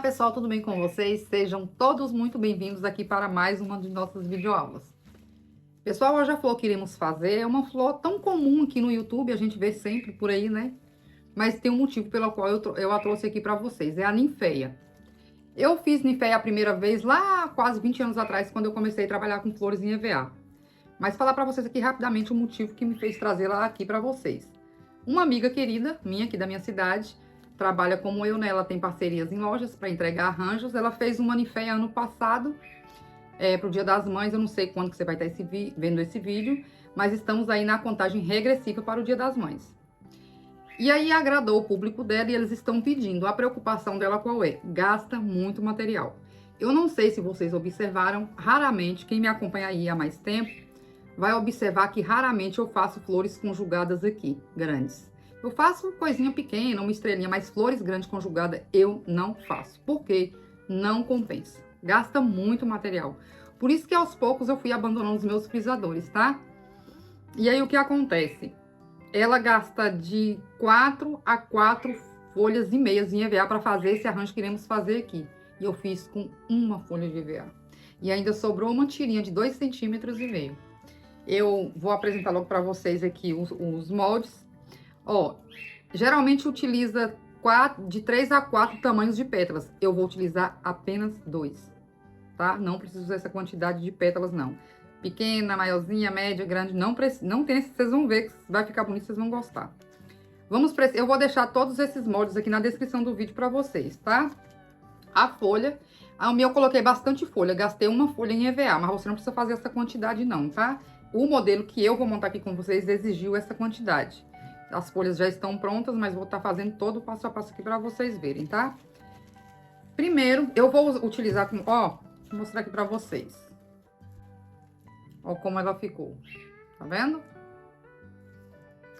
pessoal, tudo bem com vocês? Sejam todos muito bem-vindos aqui para mais uma de nossas videoaulas. Pessoal, hoje a flor que iremos fazer é uma flor tão comum aqui no YouTube, a gente vê sempre por aí, né? Mas tem um motivo pelo qual eu a trouxe aqui para vocês, é a ninféia. Eu fiz ninféia a primeira vez lá quase 20 anos atrás, quando eu comecei a trabalhar com flores em EVA. Mas falar para vocês aqui rapidamente o motivo que me fez trazê-la aqui para vocês. Uma amiga querida minha aqui da minha cidade, trabalha como eu, né? Ela tem parcerias em lojas para entregar arranjos. Ela fez uma ninféia ano passado, para o Dia das Mães. Eu não sei quando que você vai estar vendo esse vídeo, mas estamos aí na contagem regressiva para o Dia das Mães. E aí agradou o público dela e eles estão pedindo. A preocupação dela qual é? Gasta muito material. Eu não sei se vocês observaram, raramente, quem me acompanha aí há mais tempo, vai observar que raramente eu faço flores conjugadas aqui, grandes. Eu faço coisinha pequena, uma estrelinha, mas flores grandes conjugadas eu não faço. Por quê? Não compensa. Gasta muito material. Por isso que aos poucos eu fui abandonando os meus frisadores, tá? E aí o que acontece? Ela gasta de 4 a 4 folhas e meias em EVA para fazer esse arranjo que iremos fazer aqui. E eu fiz com uma folha de EVA. E ainda sobrou uma tirinha de 2,5 cm. Eu vou apresentar logo para vocês aqui os moldes. Ó, geralmente utiliza de 3 a 4 tamanhos de pétalas. Eu vou utilizar apenas 2, tá? Não preciso dessa quantidade de pétalas, não. Pequena, maiorzinha, média, grande, não tem, vocês vão ver que vai ficar bonito, vocês vão gostar. Eu vou deixar todos esses moldes aqui na descrição do vídeo para vocês, tá? A folha, a minha eu coloquei bastante folha, gastei uma folha em EVA, mas você não precisa fazer essa quantidade não, tá? O modelo que eu vou montar aqui com vocês exigiu essa quantidade. As folhas já estão prontas, mas vou estar fazendo todo o passo a passo aqui para vocês verem, tá? Primeiro, eu vou utilizar com, ó, vou mostrar aqui para vocês. Ó como ela ficou, tá vendo?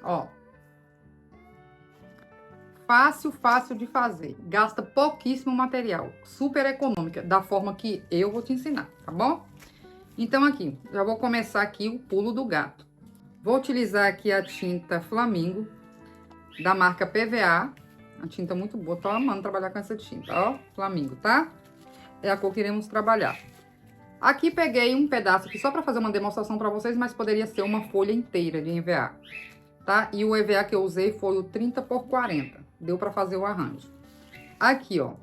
Ó. Fácil, fácil de fazer. Gasta pouquíssimo material. Super econômica, da forma que eu vou te ensinar, tá bom? Então, aqui, já vou começar aqui o pulo do gato. Vou utilizar aqui a tinta Flamingo, da marca PVA. A tinta muito boa, tô amando trabalhar com essa tinta, ó. Flamingo, tá? É a cor que iremos trabalhar. Aqui peguei um pedaço aqui só para fazer uma demonstração para vocês, mas poderia ser uma folha inteira de EVA, tá? E o EVA que eu usei foi o 30 por 40. Deu para fazer o arranjo. Aqui, ó.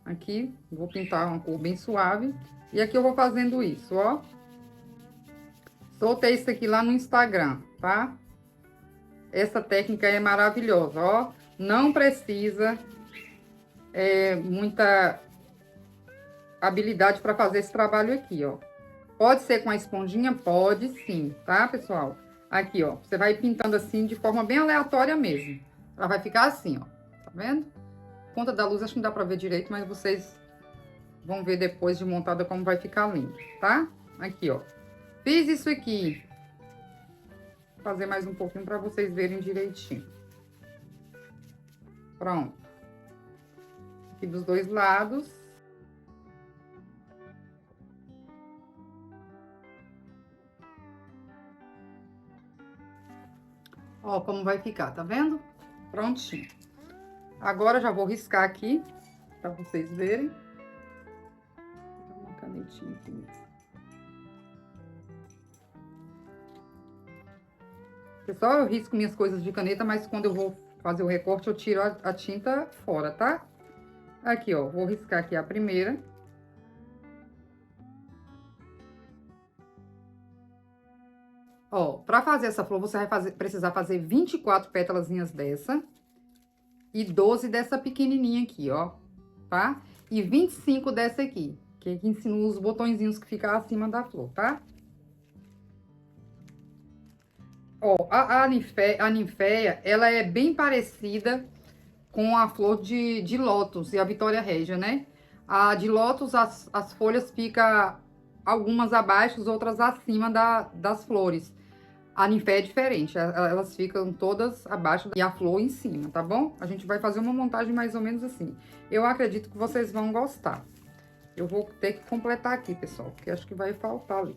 Aqui, vou pintar uma cor bem suave. E aqui eu vou fazendo isso, ó. Soltei isso aqui lá no Instagram, tá? Essa técnica é maravilhosa, ó. Não precisa muita habilidade para fazer esse trabalho aqui, ó. Pode ser com a esponjinha? Pode sim, tá, pessoal? Aqui, ó. Você vai pintando assim de forma bem aleatória mesmo. Ela vai ficar assim, ó. Tá vendo? Por conta da luz, acho que não dá pra ver direito, mas vocês vão ver depois de montada como vai ficar lindo, tá? Aqui, ó. Fiz isso aqui. Vou fazer mais um pouquinho pra vocês verem direitinho. Pronto. Aqui dos dois lados. Ó, como vai ficar, tá vendo? Prontinho. Agora, já vou riscar aqui, pra vocês verem. Vou dar uma canetinha aqui. Pessoal, eu risco minhas coisas de caneta, mas quando eu vou fazer o recorte, eu tiro a tinta fora, tá? Aqui, ó, vou riscar aqui a primeira. Ó, pra fazer essa flor, você vai precisar fazer 24 pétalazinhas dessa. E 12 dessa pequenininha aqui, ó, tá? E 25 dessa aqui, que aqui ensino os botõezinhos que ficam acima da flor, tá? Ó, a ninféia, ela é bem parecida com a flor de lótus e a Vitória Régia, né? A de lótus, as folhas ficam algumas abaixo, outras acima das flores. A ninféia é diferente, elas ficam todas abaixo e a flor em cima, tá bom? A gente vai fazer uma montagem mais ou menos assim. Eu acredito que vocês vão gostar. Eu vou ter que completar aqui, pessoal, porque acho que vai faltar ali.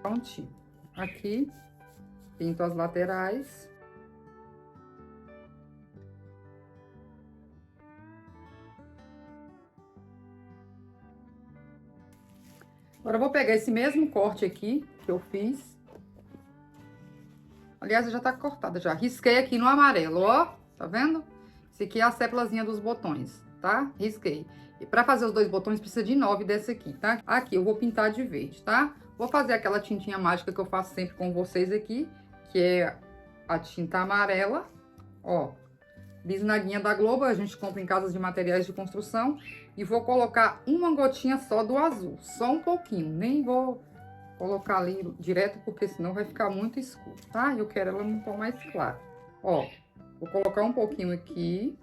Prontinho. Aqui, pinto as laterais. Agora, eu vou pegar esse mesmo corte aqui, que eu fiz. Aliás, já tá cortada já. Risquei aqui no amarelo, ó. Tá vendo? Esse aqui é a sépulazinha dos botões, tá? Risquei. E pra fazer os dois botões, precisa de 9 desse aqui, tá? Aqui, eu vou pintar de verde, tá? Vou fazer aquela tintinha mágica que eu faço sempre com vocês aqui, que é a tinta amarela, ó. Bisnaguinha da Globo, a gente compra em casas de materiais de construção. E vou colocar uma gotinha só do azul, só um pouquinho. Nem vou colocar ali direto, porque senão vai ficar muito escuro, tá? Eu quero ela num tom mais claro. Ó, vou colocar um pouquinho aqui.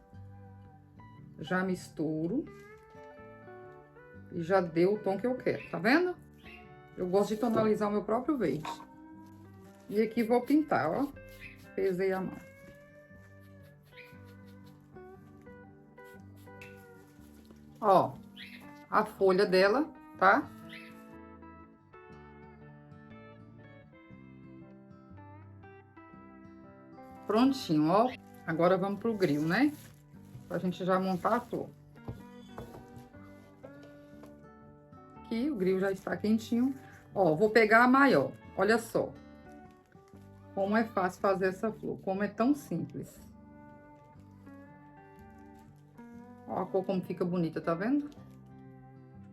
Já misturo. E já deu o tom que eu quero, tá vendo? Eu gosto de tonalizar o meu próprio verde. E aqui vou pintar, ó. Pesei a mão. Ó, a folha dela, tá? Prontinho, ó. Agora vamos pro grill, né? Pra gente já montar a flor. Aqui, o grill já está quentinho. Ó, vou pegar a maior. Olha só. Como é fácil fazer essa flor. Como é tão simples. Ó a cor como fica bonita, tá vendo?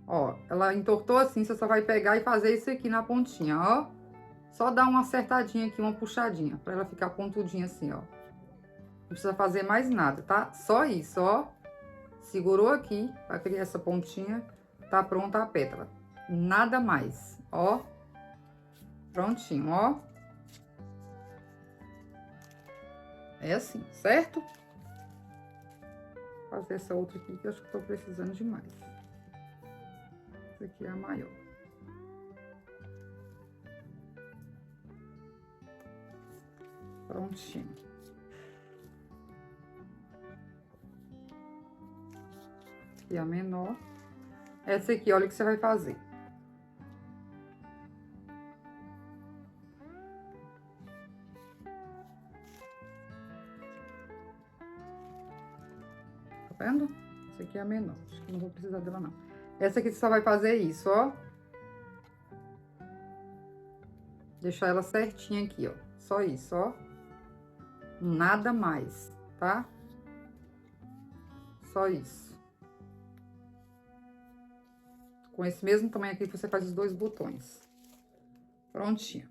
Ó, ela entortou assim, você só vai pegar e fazer isso aqui na pontinha, ó. Só dar uma acertadinha aqui, uma puxadinha, pra ela ficar pontudinha assim, ó. Não precisa fazer mais nada, tá? Só isso, ó. Segurou aqui, pra criar essa pontinha, tá pronta a pétala. Nada mais, ó. Prontinho, ó. É assim, certo? Vou fazer essa outra aqui que eu acho que tô precisando demais. Essa aqui é a maior. Prontinho. Aqui é a menor. Essa aqui, olha o que você vai fazer. Tá vendo? Essa aqui é a menor. Acho que não vou precisar dela, não. Essa aqui você só vai fazer isso, ó. Deixar ela certinha aqui, ó. Só isso, ó. Nada mais, tá? Só isso. Com esse mesmo tamanho aqui que você faz os dois botões. Prontinho.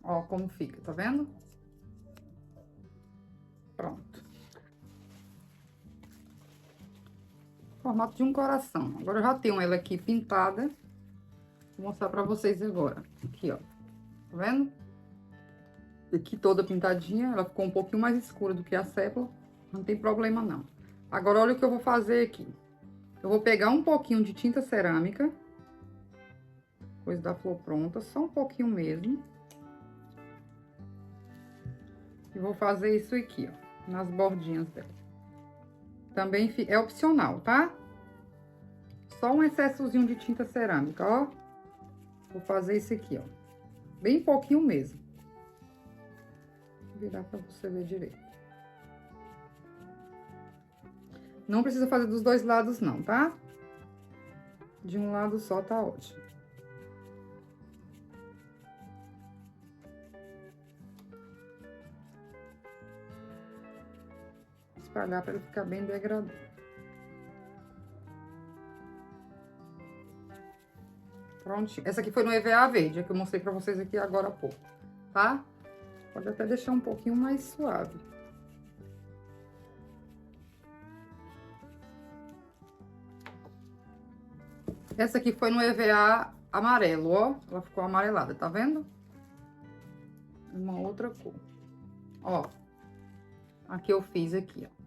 Ó como fica, tá vendo? Pronto. Formato de um coração. Agora eu já tenho ela aqui pintada. Vou mostrar pra vocês agora. Aqui, ó. Tá vendo? Aqui toda pintadinha. Ela ficou um pouquinho mais escura do que a sépula. Não tem problema, não. Agora, olha o que eu vou fazer aqui. Eu vou pegar um pouquinho de tinta cerâmica. Depois da flor pronta. Só um pouquinho mesmo. E vou fazer isso aqui, ó. Nas bordinhas dela. Também é opcional, tá? Só um excessozinho de tinta cerâmica, ó. Vou fazer isso aqui, ó. Bem pouquinho mesmo. Vou virar pra você ver direito. Não precisa fazer dos dois lados, não, tá? De um lado só tá ótimo. Espalhar para ele ficar bem degradado. Prontinho. Essa aqui foi no EVA verde, que eu mostrei pra vocês aqui agora há pouco, tá? Pode até deixar um pouquinho mais suave. Essa aqui foi no EVA amarelo, ó. Ela ficou amarelada, tá vendo? Uma outra cor. Ó. Aqui eu fiz aqui, ó.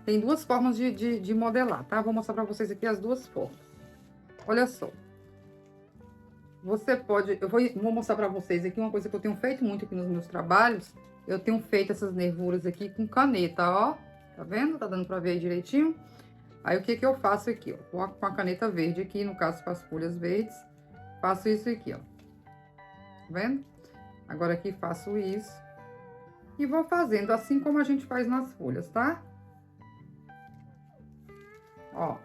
Tem duas formas de modelar, tá? Vou mostrar pra vocês aqui as duas formas. Olha só. Você pode... Eu vou mostrar pra vocês aqui uma coisa que eu tenho feito muito aqui nos meus trabalhos. Eu tenho feito essas nervuras aqui com caneta, ó. Tá vendo? Tá dando pra ver aí direitinho? Aí, o que que eu faço aqui, ó? Com a caneta verde aqui, no caso, com as folhas verdes. faço isso aqui, ó. Tá vendo? Agora aqui faço isso. E vou fazendo assim como a gente faz nas folhas, tá? Ó.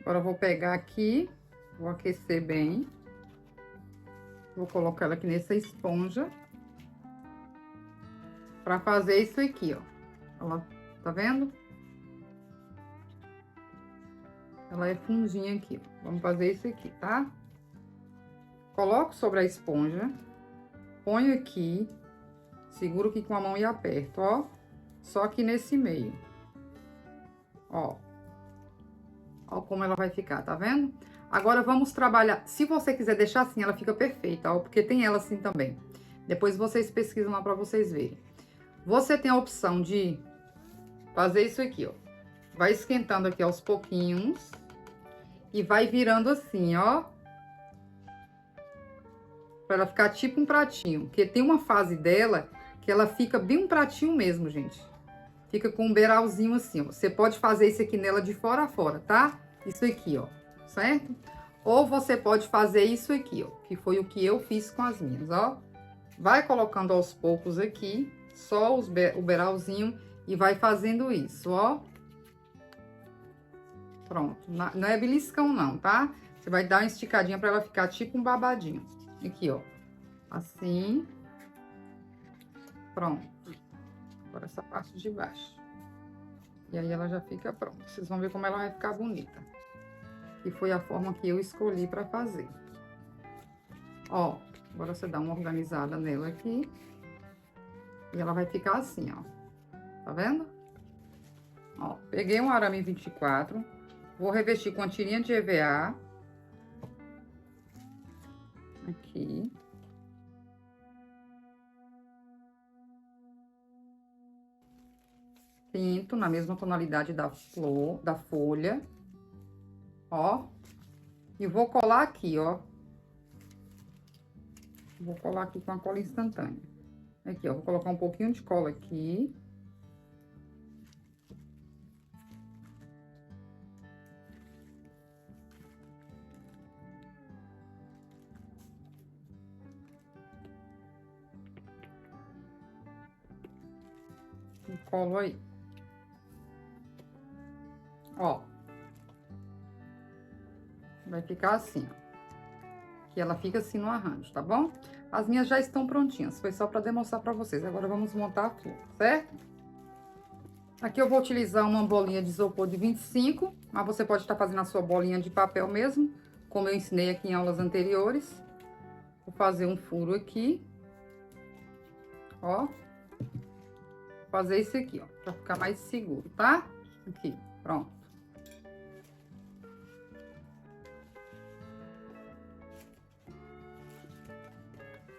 Agora eu vou pegar aqui, vou aquecer bem. Vou colocar ela aqui nessa esponja. Pra fazer isso aqui, ó. Ela, tá vendo? Ela é fundinha aqui, ó. Vamos fazer isso aqui, tá? Coloco sobre a esponja. Ponho aqui. Seguro aqui com a mão e aperto, ó. Só aqui nesse meio. Ó. Ó como ela vai ficar, tá vendo? Agora vamos trabalhar. Se você quiser deixar assim, ela fica perfeita, ó. Porque tem ela assim também. Depois vocês pesquisam lá pra vocês verem. Você tem a opção de fazer isso aqui, ó. Vai esquentando aqui aos pouquinhos. E vai virando assim, ó. Pra ela ficar tipo um pratinho. Porque tem uma fase dela que ela fica bem um pratinho mesmo, gente. Fica com um beiralzinho assim, ó. Você pode fazer isso aqui nela de fora a fora, tá? Isso aqui, ó. Certo? Ou você pode fazer isso aqui, ó. Que foi o que eu fiz com as minhas, ó. Vai colocando aos poucos aqui. Só o beiralzinho. E vai fazendo isso, ó. Pronto. Não é beliscão, não, tá? Você vai dar uma esticadinha pra ela ficar tipo um babadinho. Aqui, ó. Assim. Pronto. Agora essa parte de baixo. E aí ela já fica pronta. Vocês vão ver como ela vai ficar bonita. E foi a forma que eu escolhi pra fazer. Ó. Agora você dá uma organizada nela aqui. E ela vai ficar assim, ó. Tá vendo? Ó. Peguei um arame 24. Vou revestir com a tirinha de EVA. Aqui. Pinto na mesma tonalidade da flor, da folha. Ó. E vou colar aqui, ó. Vou colar aqui com a cola instantânea. Aqui, ó. Vou colocar um pouquinho de cola aqui. E colo aí. Ó. Vai ficar assim, ó. Que ela fica assim no arranjo, tá bom? As minhas já estão prontinhas. Foi só pra demonstrar pra vocês. Agora vamos montar a flor, certo? Aqui eu vou utilizar uma bolinha de isopor de 25. Mas você pode estar fazendo a sua bolinha de papel mesmo. Como eu ensinei aqui em aulas anteriores. Vou fazer um furo aqui. Ó. Fazer isso aqui, ó, pra ficar mais seguro, tá? Aqui, pronto.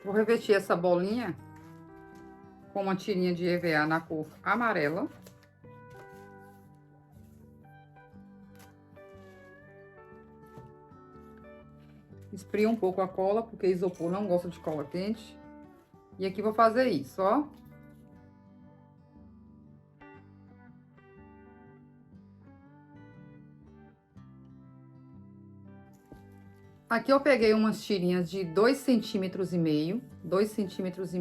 Vou revestir essa bolinha com uma tirinha de EVA na cor amarela. Esfria um pouco a cola, porque isopor não gosta de cola quente. E aqui vou fazer isso, ó. Aqui eu peguei umas tirinhas de 2,5 centímetros, 2,5 centímetros.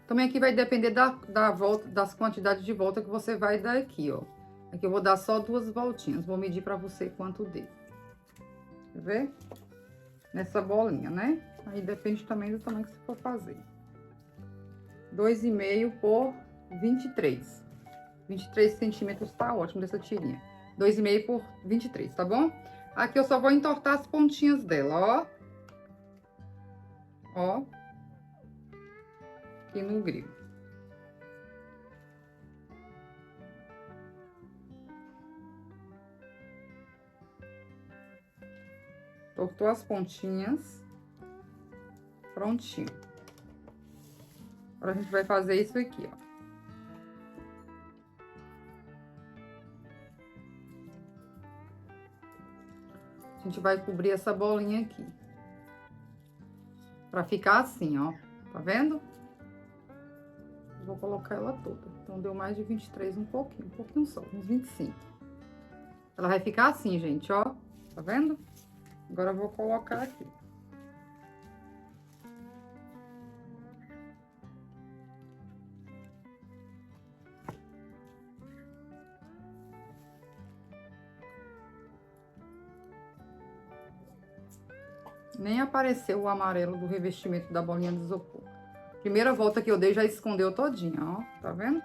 Também aqui vai depender da volta, das quantidades de volta que você vai dar aqui, ó. Aqui eu vou dar só 2 voltinhas, vou medir pra você quanto dê. Quer ver? Nessa bolinha, né? Aí depende também do tamanho que você for fazer. 2,5 por 23. 23 centímetros tá ótimo dessa tirinha. 2,5 por 23, tá bom? Aqui eu só vou entortar as pontinhas dela, ó. Ó. Aqui no grilo. Entortou as pontinhas. Prontinho. Agora a gente vai fazer isso aqui, ó. A gente vai cobrir essa bolinha aqui. Pra ficar assim, ó. Tá vendo? vou colocar ela toda. Então, deu mais de 23, um pouquinho só, uns 25. Ela vai ficar assim, gente, ó. Tá vendo? Agora eu vou colocar aqui. Nem apareceu o amarelo do revestimento da bolinha de isopor. Primeira volta que eu dei já escondeu todinha, ó. Tá vendo?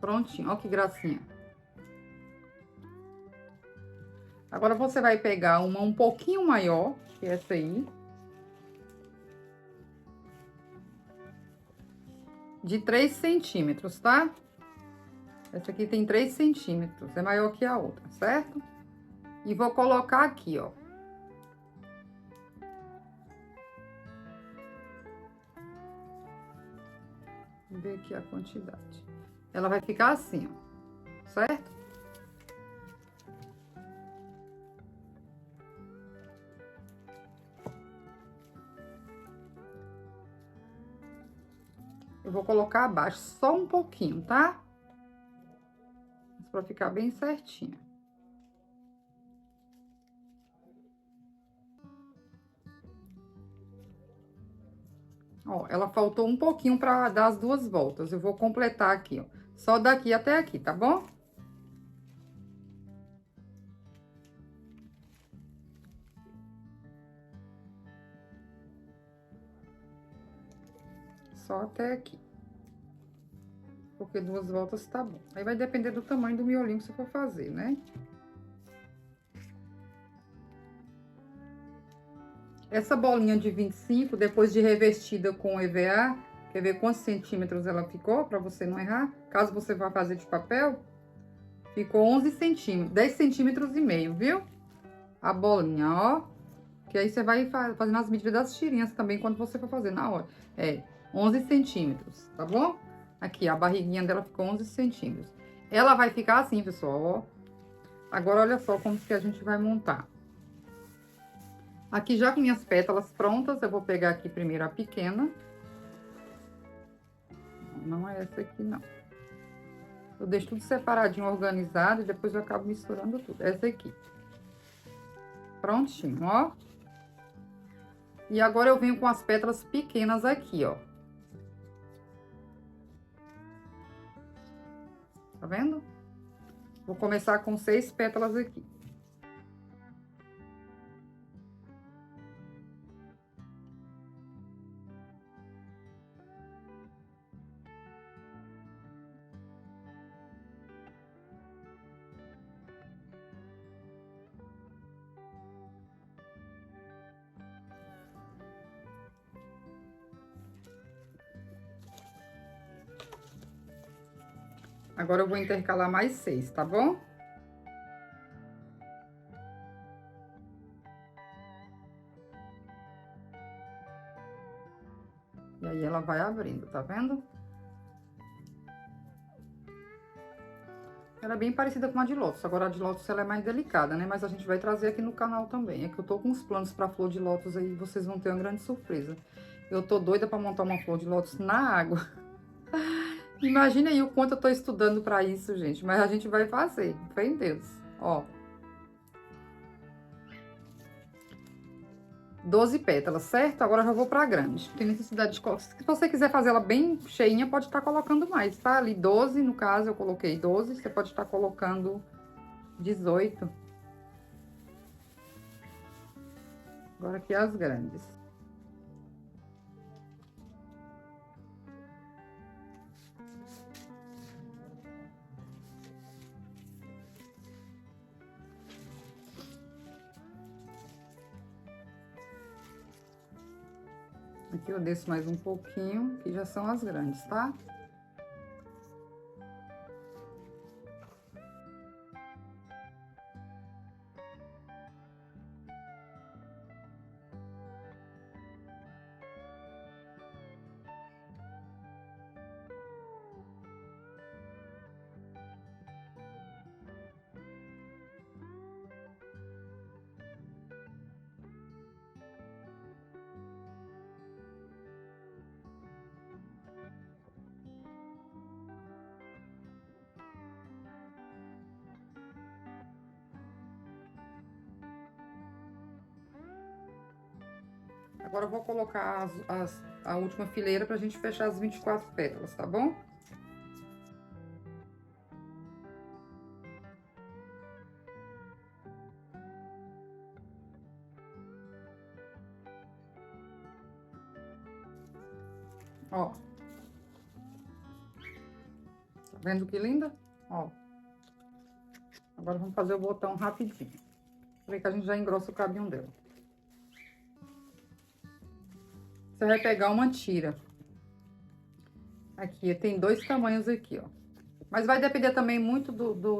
Prontinho, ó que gracinha. Agora você vai pegar uma um pouquinho maior que essa aí. De 3 centímetros, tá? Essa aqui tem 3 centímetros, é maior que a outra, certo? E vou colocar aqui, ó. Vou ver aqui a quantidade. Ela vai ficar assim, ó, certo? Eu vou colocar abaixo só um pouquinho, tá? Pra ficar bem certinha. Ó, ela faltou um pouquinho pra dar as duas voltas. Eu vou completar aqui, ó. Só daqui até aqui, tá bom? Só até aqui. Porque duas voltas tá bom. Aí vai depender do tamanho do miolinho que você for fazer, né? Essa bolinha de 25, depois de revestida com EVA, quer ver quantos centímetros ela ficou, pra você não errar? Caso você vá fazer de papel, ficou 11 centímetros, 10 centímetros e meio, viu? A bolinha, ó. Que aí você vai fazendo as medidas das tirinhas também, quando você for fazer na hora. É, 11 centímetros, tá bom? Aqui, a barriguinha dela ficou 11 centímetros. Ela vai ficar assim, pessoal, ó. Agora, olha só como que a gente vai montar. Aqui, já com minhas pétalas prontas, eu vou pegar aqui primeiro a pequena. Não é essa aqui, não. Eu deixo tudo separadinho, organizado, e depois eu acabo misturando tudo. Essa aqui. Prontinho, ó. E agora eu venho com as pétalas pequenas aqui, ó. Tá vendo? Vou começar com 6 pétalas aqui. Agora eu vou intercalar mais 6, tá bom? E aí ela vai abrindo, tá vendo? Ela é bem parecida com a de lótus, agora a de lótus ela é mais delicada, né? Mas a gente vai trazer aqui no canal também. É que eu tô com uns planos pra flor de lótus aí, vocês vão ter uma grande surpresa. Eu tô doida pra montar uma flor de lótus na água. Imagina aí o quanto eu tô estudando pra isso, gente. Mas a gente vai fazer, fé em Deus. Ó. 12 pétalas, certo? Agora eu já vou pra grande. Tem necessidade de... Se você quiser fazer ela bem cheinha, pode estar colocando mais, tá? Ali 12, no caso, eu coloquei 12. Você pode estar colocando 18. Agora aqui as grandes. Aqui eu desço mais um pouquinho, que já são as grandes, tá? Agora eu vou colocar a última fileira pra gente fechar as 24 pétalas, tá bom? Ó. Tá vendo que linda? Ó. Agora vamos fazer o botão rapidinho. Ver que a gente já engrossa o cabinho dela. Você vai pegar uma tira. Aqui, tem 2 tamanhos aqui, ó. Mas vai depender também muito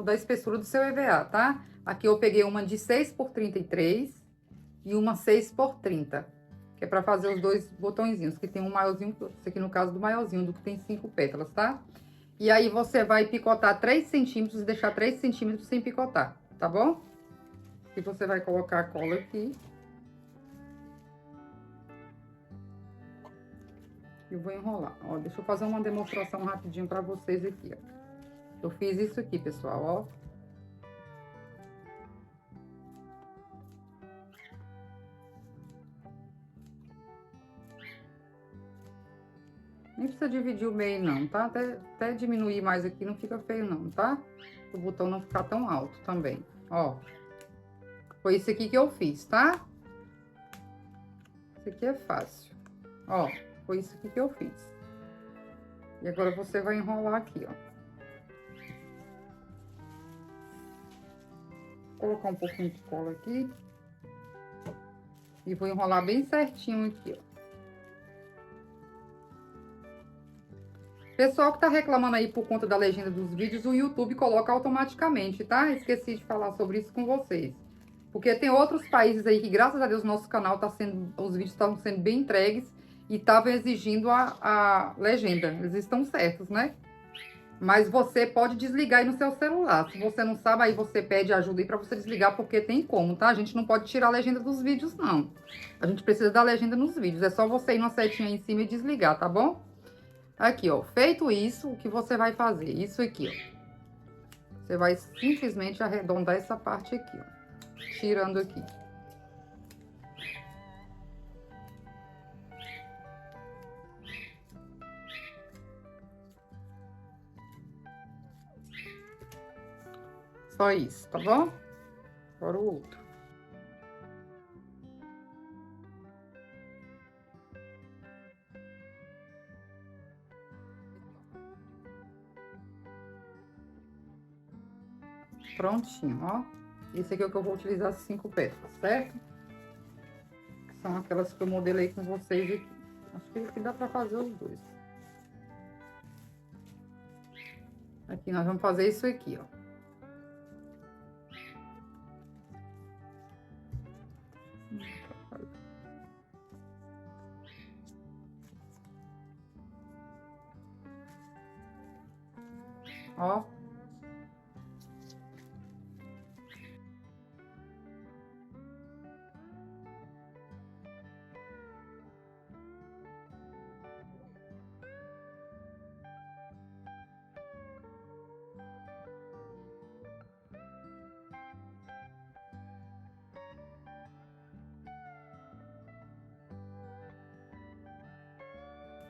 da espessura do seu EVA, tá? Aqui eu peguei uma de 6 por 33 e uma 6 por 30. Que é pra fazer os 2 botõezinhos, que tem um maiorzinho, esse aqui no caso do maiorzinho, do que tem 5 pétalas, tá? E aí você vai picotar 3 centímetros e deixar 3 centímetros sem picotar, tá bom? E você vai colocar a cola aqui. Eu vou enrolar. Ó, deixa eu fazer uma demonstração rapidinho pra vocês aqui, ó. Eu fiz isso aqui, pessoal, ó. Nem precisa dividir o meio, não, tá? Até diminuir mais aqui, não fica feio, não, tá? O botão não ficar tão alto também, ó. Foi isso aqui que eu fiz, tá? Isso aqui é fácil. Ó, foi isso aqui que eu fiz. E agora você vai enrolar aqui, ó. Vou colocar um pouquinho de cola aqui. E vou enrolar bem certinho aqui, ó. Pessoal que tá reclamando aí por conta da legenda dos vídeos, o YouTube coloca automaticamente, tá? Esqueci de falar sobre isso com vocês. Porque tem outros países aí que, graças a Deus, nosso canal tá sendo... Os vídeos estão sendo bem entregues e estavam exigindo a legenda. Eles estão certos, né? Mas você pode desligar aí no seu celular. Se você não sabe, aí você pede ajuda aí pra você desligar, porque tem como, tá? A gente não pode tirar a legenda dos vídeos, não. A gente precisa da legenda nos vídeos. É só você ir na setinha aí em cima e desligar, tá bom? Aqui, ó, feito isso, o que você vai fazer? Isso aqui, ó. Você vai simplesmente arredondar essa parte aqui, ó. Tirando aqui. Só isso, tá bom? Agora o outro. Prontinho, ó. Esse aqui é o que eu vou utilizar as 5 pétalas, certo? São aquelas que eu modelei com vocês aqui. Acho que aqui dá pra fazer os dois. Aqui nós vamos fazer isso aqui, ó. Ó.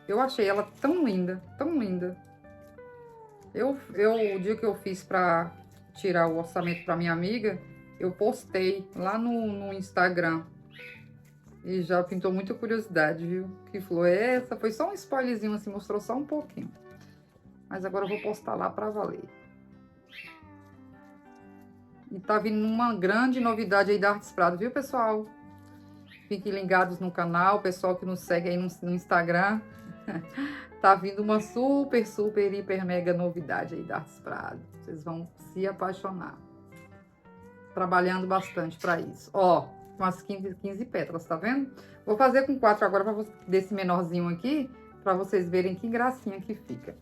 Eu achei ela tão linda, tão linda. O dia que eu fiz pra tirar o orçamento pra minha amiga, eu postei lá no Instagram. E já pintou muita curiosidade, viu? Que flor é essa? Foi só um spoilerzinho assim, mostrou só um pouquinho. Mas agora eu vou postar lá pra valer. E tá vindo uma grande novidade aí da Artes Prado, viu, pessoal? Fiquem ligados no canal, pessoal que nos segue aí no Instagram. Tá vindo uma super, super, hiper, mega novidade aí da Artes Prado. Vocês vão se apaixonar. Trabalhando bastante pra isso. Ó, umas 15 pétalas, tá vendo? Vou fazer com 4 agora desse menorzinho aqui, pra vocês verem que gracinha que fica.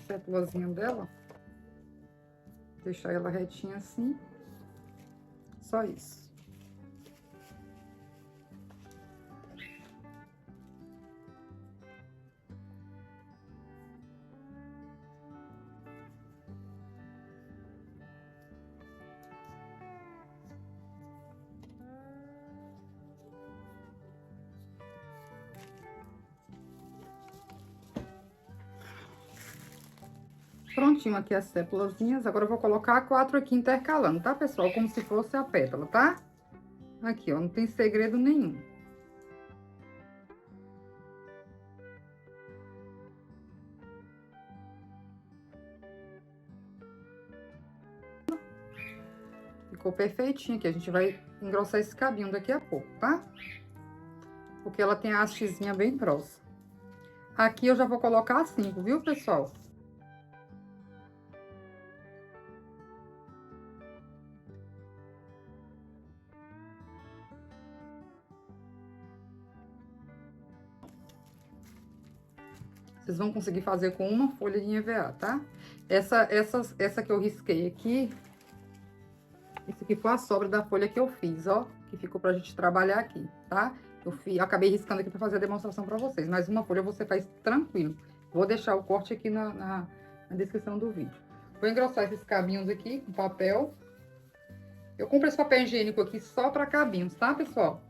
sépulazinha dela. Deixar ela retinha assim. Só isso. Prontinho aqui as sépulazinhas. Agora eu vou colocar 4 aqui intercalando, tá, pessoal? Como se fosse a pétala, tá? Aqui, ó, não tem segredo nenhum. Ficou perfeitinho aqui. A gente vai engrossar esse cabinho daqui a pouco, tá? Porque ela tem a hastezinha bem grossa. Aqui eu já vou colocar 5, viu, pessoal? Vocês vão conseguir fazer com uma folha de EVA, tá? Essa que eu risquei aqui, isso aqui foi a sobra da folha que eu fiz, ó. Que ficou pra gente trabalhar aqui, tá? Eu acabei riscando aqui pra fazer a demonstração pra vocês. Mas uma folha você faz tranquilo. Vou deixar o corte aqui na descrição do vídeo. Vou engrossar esses cabinhos aqui com papel. Eu compro esse papel higiênico aqui só pra cabinhos, tá, pessoal?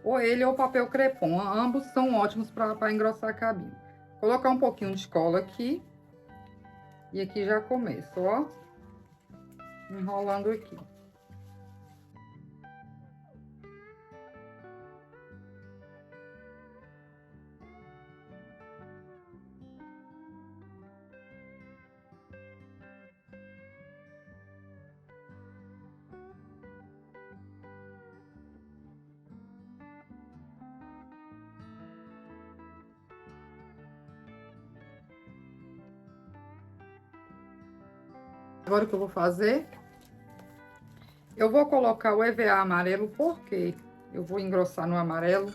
Ou ele ou papel crepom. Ambos são ótimos para engrossar cabinho. Colocar um pouquinho de cola aqui. E aqui já começo, ó. Enrolando aqui. Agora o que eu vou fazer? Eu vou colocar o EVA amarelo, porque eu vou engrossar no amarelo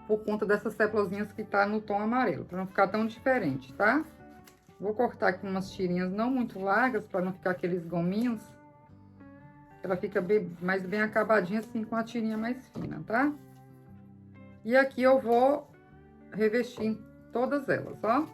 por conta dessas sépulazinhas que tá no tom amarelo, para não ficar tão diferente, tá? Vou cortar aqui umas tirinhas não muito largas, para não ficar aqueles gominhos. Ela fica mais bem acabadinha assim, com a tirinha mais fina, tá? E aqui eu vou revestir em todas elas, ó.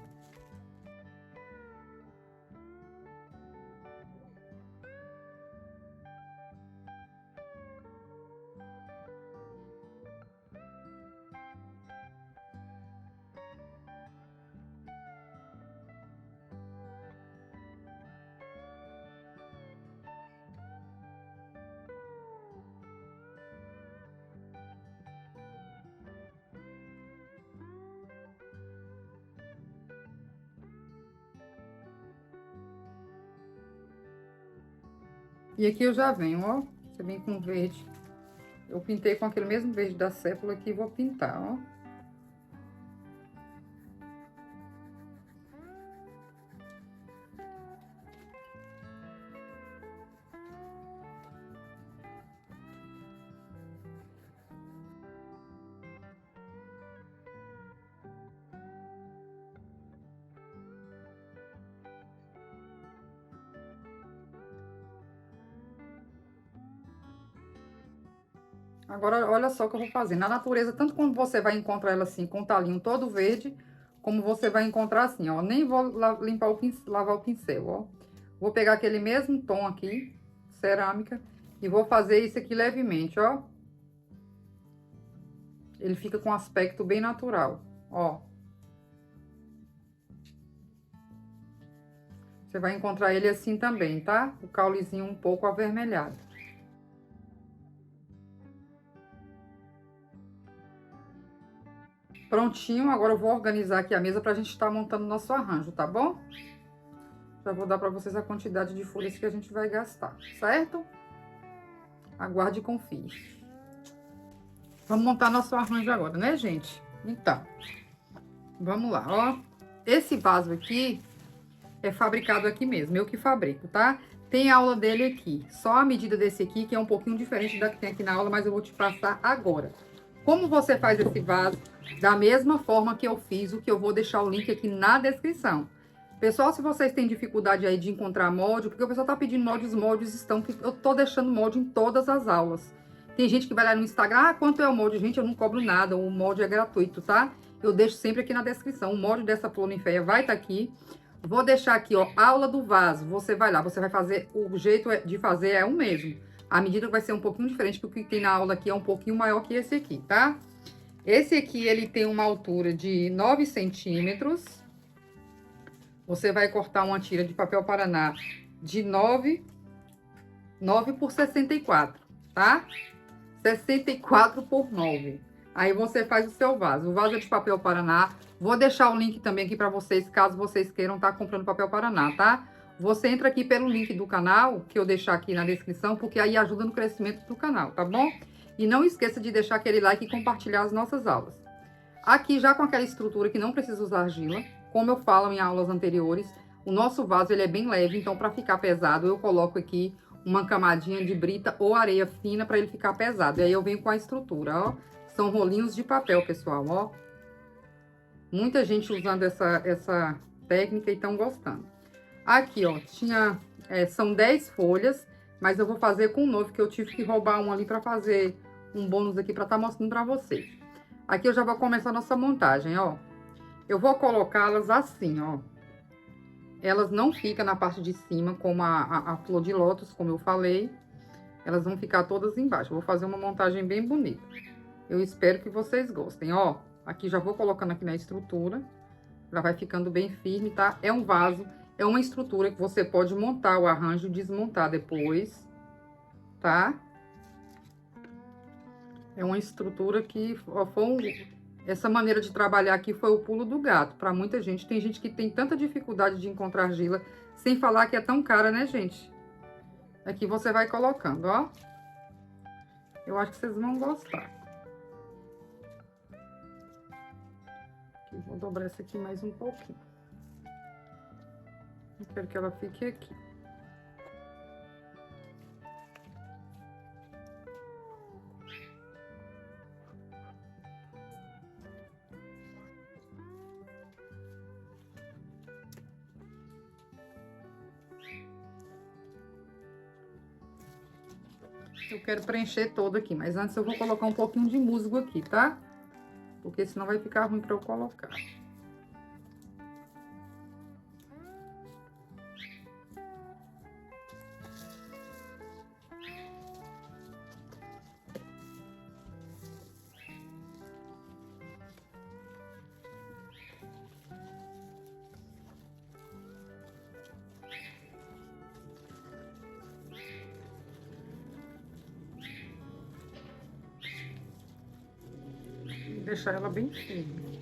E aqui eu já venho, ó. Você vem com verde. Eu pintei com aquele mesmo verde da sépula aqui e vou pintar, ó. Agora, olha só o que eu vou fazer. Na natureza, tanto quando você vai encontrar ela assim, com o talinho todo verde, como você vai encontrar assim, ó. Nem vou limpar lavar o pincel, ó. Vou pegar aquele mesmo tom aqui, cerâmica, e vou fazer isso aqui levemente, ó. Ele fica com um aspecto bem natural, ó. Você vai encontrar ele assim também, tá? O caulezinho um pouco avermelhado. Prontinho, agora eu vou organizar aqui a mesa pra gente estar montando nosso arranjo, tá bom? Já vou dar pra vocês a quantidade de folhas que a gente vai gastar, certo? Aguarde e confie. Vamos montar nosso arranjo agora, né, gente? Então, vamos lá, ó. Esse vaso aqui é fabricado aqui mesmo, eu que fabrico, tá? Tem aula dele aqui, só a medida desse aqui, que é um pouquinho diferente da que tem aqui na aula, mas eu vou te passar agora. Como você faz esse vaso? Da mesma forma que eu fiz, o que eu vou deixar o link aqui na descrição. Pessoal, se vocês têm dificuldade aí de encontrar molde, porque o pessoal tá pedindo molde, os moldes estão... Eu tô deixando molde em todas as aulas. Tem gente que vai lá no Instagram, ah, quanto é o molde? Gente, eu não cobro nada, o molde é gratuito, tá? Eu deixo sempre aqui na descrição. O molde dessa flor ninféia vai estar aqui. Vou deixar aqui, ó, aula do vaso. Você vai lá, você vai fazer, o jeito de fazer é o mesmo. A medida vai ser um pouquinho diferente, porque o que tem na aula aqui é um pouquinho maior que esse aqui, tá? Esse aqui, ele tem uma altura de 9 centímetros. Você vai cortar uma tira de papel Paraná de 9 por 64, tá? 64 por 9. Aí você faz o seu vaso. O vaso é de papel Paraná. Vou deixar o link também aqui para vocês, caso vocês queiram estar comprando papel Paraná, tá? Você entra aqui pelo link do canal, que eu deixar aqui na descrição, porque aí ajuda no crescimento do canal, tá bom? E não esqueça de deixar aquele like e compartilhar as nossas aulas. Aqui já com aquela estrutura que não precisa usar argila, como eu falo em aulas anteriores, o nosso vaso ele é bem leve, então para ficar pesado eu coloco aqui uma camadinha de brita ou areia fina para ele ficar pesado. E aí eu venho com a estrutura, ó. São rolinhos de papel, pessoal, ó. Muita gente usando essa técnica e estão gostando. Aqui, ó, são 10 folhas, mas eu vou fazer com 9, que eu tive que roubar um ali para fazer um bônus aqui para estar mostrando para vocês. Aqui eu já vou começar a nossa montagem, ó. Eu vou colocá-las assim, ó. Elas não ficam na parte de cima, como a flor de lótus, como eu falei. Elas vão ficar todas embaixo. Vou fazer uma montagem bem bonita. Eu espero que vocês gostem, ó. Aqui já vou colocando aqui na estrutura. Já vai ficando bem firme, tá? É um vaso, é uma estrutura que você pode montar o arranjo e desmontar depois, tá? É uma estrutura que essa maneira de trabalhar aqui foi o pulo do gato para muita gente. Tem gente que tem tanta dificuldade de encontrar argila, sem falar que é tão cara, né, gente? Aqui você vai colocando, ó. Eu acho que vocês vão gostar. Aqui, vou dobrar essa aqui mais um pouquinho. Eu quero que ela fique aqui. Eu quero preencher todo aqui, mas antes eu vou colocar um pouquinho de musgo aqui, tá? Porque senão vai ficar ruim pra eu colocar. Deixar ela bem firme.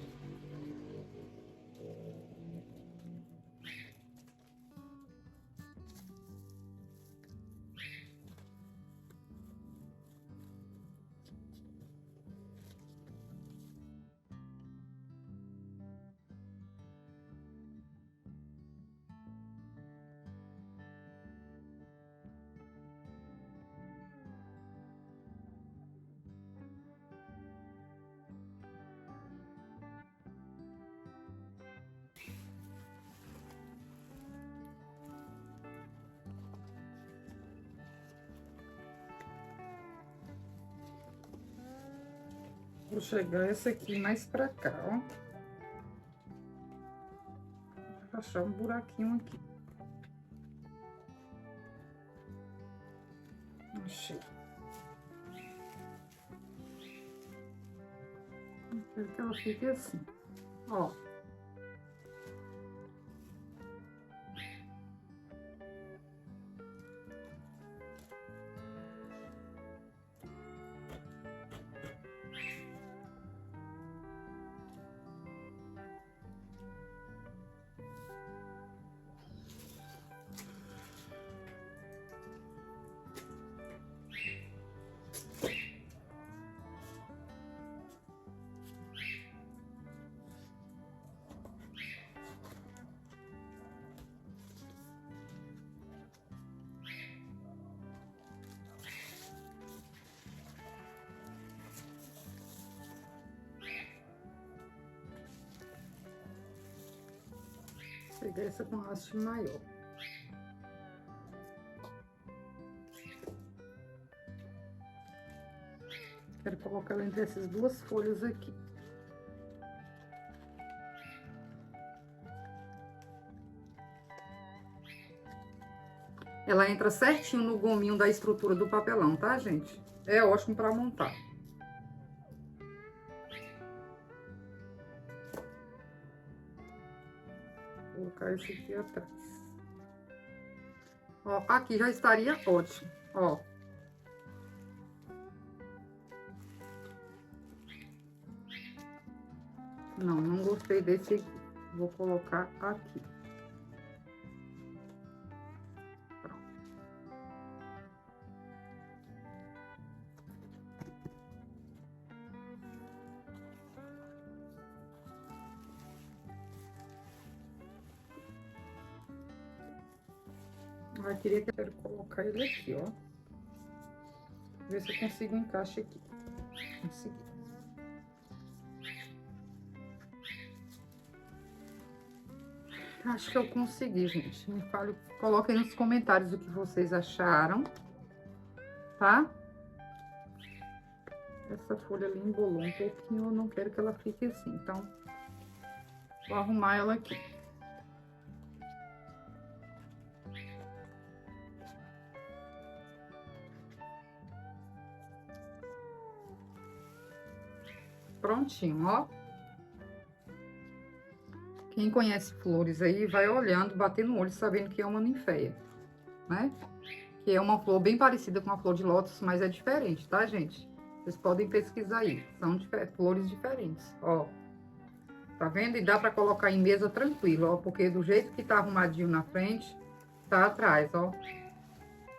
Vou chegar essa aqui mais pra cá, ó. Vou achar um buraquinho aqui. Achei. Quero que ela fique assim, ó. pegar essa com haste maior. Quero colocar ela entre essas duas folhas aqui. Ela entra certinho no gominho da estrutura do papelão, tá, gente? É ótimo para montar. Vou colocar esse aqui atrás. Ó, aqui já estaria ótimo, ó. Não gostei desse aqui. Vou colocar aqui. Pronto. Eu queria que eu colocar ele aqui, ó. Ver se eu consigo um encaixe aqui. Consegui. Acho que eu consegui, gente. Me fale, coloquem nos comentários o que vocês acharam, tá? Essa folha ali embolou um pouquinho, eu não quero que ela fique assim, então vou arrumar ela aqui. Prontinho, ó. Quem conhece flores aí, vai olhando, batendo o olho, sabendo que é uma ninféia, né? Que é uma flor bem parecida com a flor de lótus, mas é diferente, tá, gente? Vocês podem pesquisar aí, são flores diferentes, ó. Tá vendo? E dá pra colocar em mesa tranquilo, ó, porque do jeito que tá arrumadinho na frente, tá atrás, ó.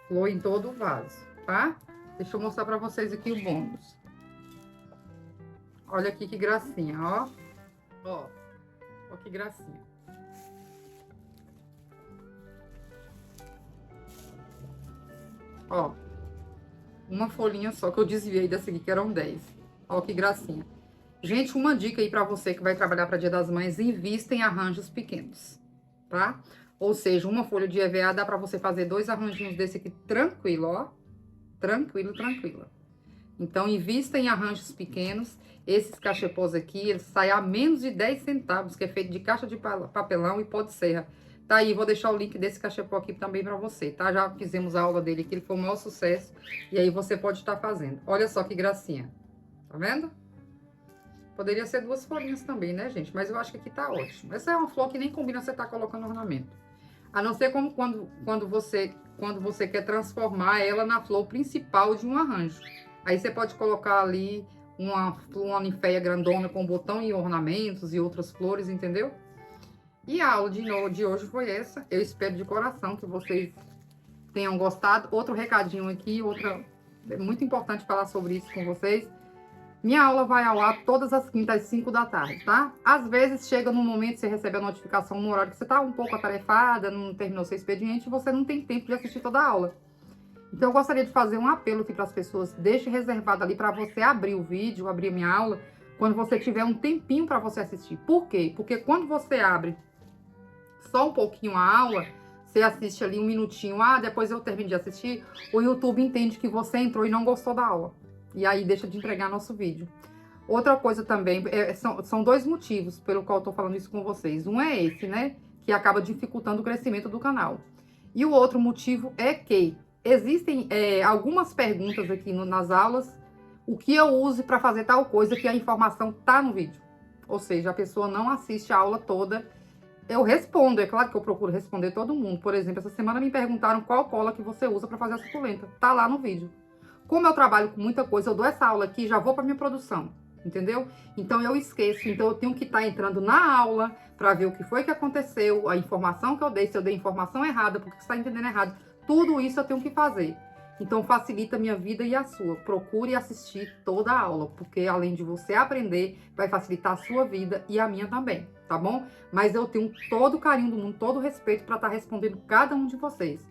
Flor em todo o vaso, tá? Deixa eu mostrar pra vocês aqui o bônus. Olha aqui que gracinha, ó. Ó. Olha que gracinha. Ó. Uma folhinha só que eu desviei dessa aqui, que eram 10. Ó que gracinha. Gente, uma dica aí pra você que vai trabalhar para Dia das Mães, invista em arranjos pequenos, tá? Ou seja, uma folha de EVA dá pra você fazer 2 arranjinhos desse aqui tranquilo, ó. Tranquilo, tranquilo. Então, invista em arranjos pequenos. Esses cachepôs aqui, eles saem a menos de 10 centavos, que é feito de caixa de papelão e pó de serra. Tá aí, vou deixar o link desse cachepô aqui também pra você, tá? Já fizemos a aula dele aqui, ele foi um maior sucesso. E aí você pode estar fazendo. Olha só que gracinha. Tá vendo? Poderia ser 2 folhinhas também, né, gente? Mas eu acho que aqui tá ótimo. Essa é uma flor que nem combina você tá colocando ornamento. A não ser como quando você quer transformar ela na flor principal de um arranjo. Aí você pode colocar ali uma ninféia grandona com botão e ornamentos e outras flores, entendeu? E a aula de hoje foi essa. Eu espero de coração que vocês tenham gostado. Outro recadinho aqui, é muito importante falar sobre isso com vocês. Minha aula vai ao ar todas as quintas às 5 da tarde, tá? Às vezes chega num momento que você recebe a notificação no horário que você tá um pouco atarefada, não terminou seu expediente e você não tem tempo de assistir toda a aula. Então, eu gostaria de fazer um apelo aqui para as pessoas. Deixe reservado ali para você abrir o vídeo, abrir a minha aula, quando você tiver um tempinho para você assistir. Por quê? Porque quando você abre só um pouquinho a aula, você assiste ali um minutinho, depois eu termino de assistir, o YouTube entende que você entrou e não gostou da aula. E aí deixa de entregar nosso vídeo. Outra coisa também, são 2 motivos pelo qual eu tô falando isso com vocês. Um é esse, né? Que acaba dificultando o crescimento do canal. E o outro motivo é que existem algumas perguntas aqui nas aulas, o que eu use para fazer tal coisa, que a informação tá no vídeo. Ou seja, a pessoa não assiste a aula toda. Eu respondo, é claro que eu procuro responder todo mundo. Por exemplo, essa semana me perguntaram qual cola que você usa para fazer a suculenta. Tá lá no vídeo. Como eu trabalho com muita coisa, eu dou essa aula aqui e já vou para minha produção, entendeu? Então eu esqueço, então eu tenho que estar entrando na aula para ver o que foi que aconteceu, a informação que eu dei, se eu dei informação errada, porque você está entendendo errado. Tudo isso eu tenho que fazer. Então facilita a minha vida e a sua. Procure assistir toda a aula, porque além de você aprender, vai facilitar a sua vida e a minha também, tá bom? Mas eu tenho todo o carinho do mundo, todo o respeito para estar respondendo cada um de vocês.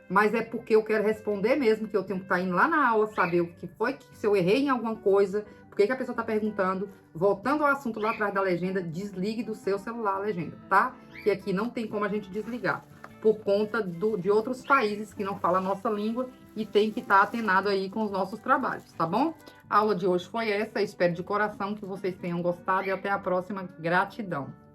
mas é porque eu quero responder mesmo, que eu tenho que estar indo lá na aula, saber o que foi, se eu errei em alguma coisa, por que a pessoa está perguntando. Voltando ao assunto lá atrás da legenda, desligue do seu celular a legenda, tá? Que aqui não tem como a gente desligar, por conta de outros países que não falam a nossa língua e tem que estar atenado aí com os nossos trabalhos, tá bom? A aula de hoje foi essa, espero de coração que vocês tenham gostado e até a próxima. Gratidão!